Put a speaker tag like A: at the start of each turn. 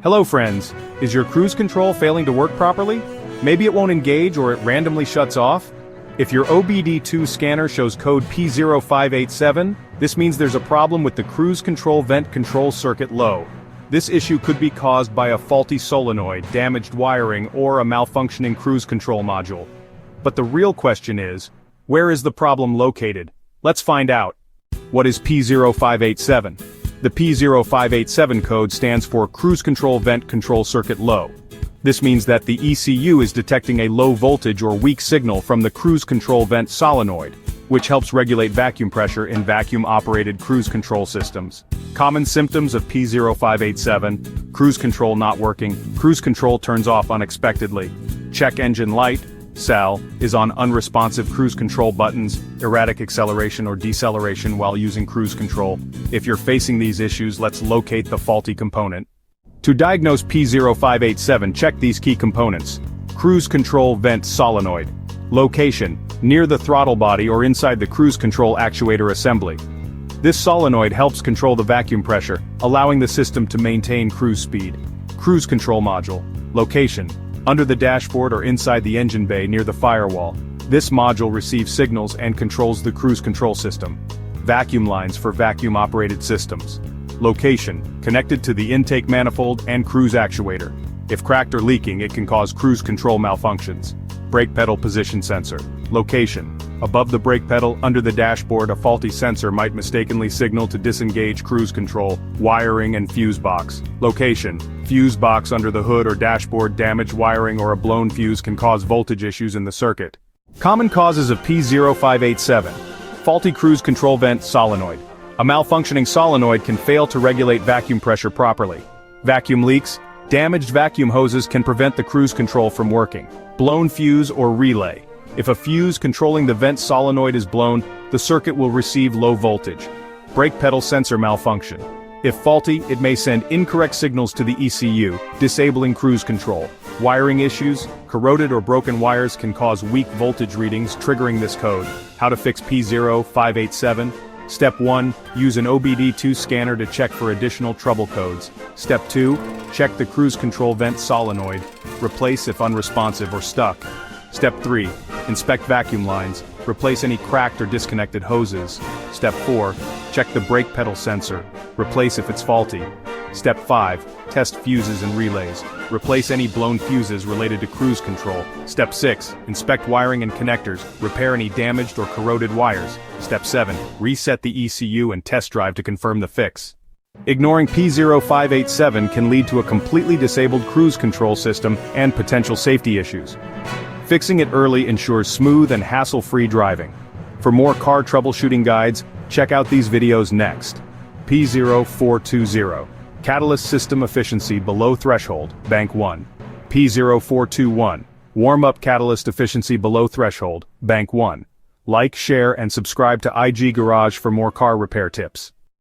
A: Hello friends, is your cruise control failing to work properly? Maybe it won't engage or it randomly shuts off? If your obd2 scanner shows code P0587, this means there's a problem with the cruise control vent control circuit low. This issue could be caused by a faulty solenoid, damaged wiring, or a malfunctioning cruise control module. But the real question is, where is the problem located? Let's find out. What is P0587? The P0587 code stands for Cruise Control Vent Control Circuit Low. This means that the ECU is detecting a low voltage or weak signal from the cruise control vent solenoid, which helps regulate vacuum pressure in vacuum-operated cruise control systems. Common symptoms of P0587: cruise control not working, cruise control turns off unexpectedly, check engine light, SAL, is on unresponsive cruise control buttons, erratic acceleration or deceleration while using cruise control. If you're facing these issues, let's locate the faulty component. To diagnose P0587, check these key components. Cruise control vent solenoid. Location: near the throttle body or inside the cruise control actuator assembly. This solenoid helps control the vacuum pressure, allowing the system to maintain cruise speed. Cruise control module. Location: under the dashboard or inside the engine bay near the firewall. This module receives signals and controls the cruise control system. Vacuum lines for vacuum-operated systems. Location: connected to the intake manifold and cruise actuator. If cracked or leaking, it can cause cruise control malfunctions. Brake pedal position sensor. Location: above the brake pedal, under the dashboard, a faulty sensor might mistakenly signal to disengage cruise control. Wiring and fuse box. Location: fuse box under the hood or dashboard. Damaged wiring or a blown fuse can cause voltage issues in the circuit. Common causes of P0587. Faulty cruise control vent solenoid. A malfunctioning solenoid can fail to regulate vacuum pressure properly. Vacuum leaks. Damaged vacuum hoses can prevent the cruise control from working. Blown fuse or relay. If a fuse controlling the vent solenoid is blown, the circuit will receive low voltage. Brake pedal sensor malfunction. If faulty, it may send incorrect signals to the ECU, disabling cruise control. Wiring issues. Corroded or broken wires can cause weak voltage readings, triggering this code. How to fix P0587? Step 1. Use an obd2 scanner to check for additional trouble codes. Step 2. Check the cruise control vent solenoid. Replace if unresponsive or stuck. Step 3. Inspect vacuum lines. Replace any cracked or disconnected hoses. Step 4. Check the brake pedal sensor. Replace if it's faulty. Step 5. Test fuses and relays. Replace any blown fuses related to cruise control. Step 6. Inspect wiring and connectors. Repair any damaged or corroded wires. Step 7. Reset the ECU and test drive to confirm the fix. Ignoring P0587 can lead to a completely disabled cruise control system and potential safety issues. Fixing it early ensures smooth and hassle-free driving. For more car troubleshooting guides, check out these videos next. P0420. Catalyst system efficiency below threshold, bank 1. P0421. Warm-up catalyst efficiency below threshold, bank 1. Like, share, and subscribe to IG Garage for more car repair tips.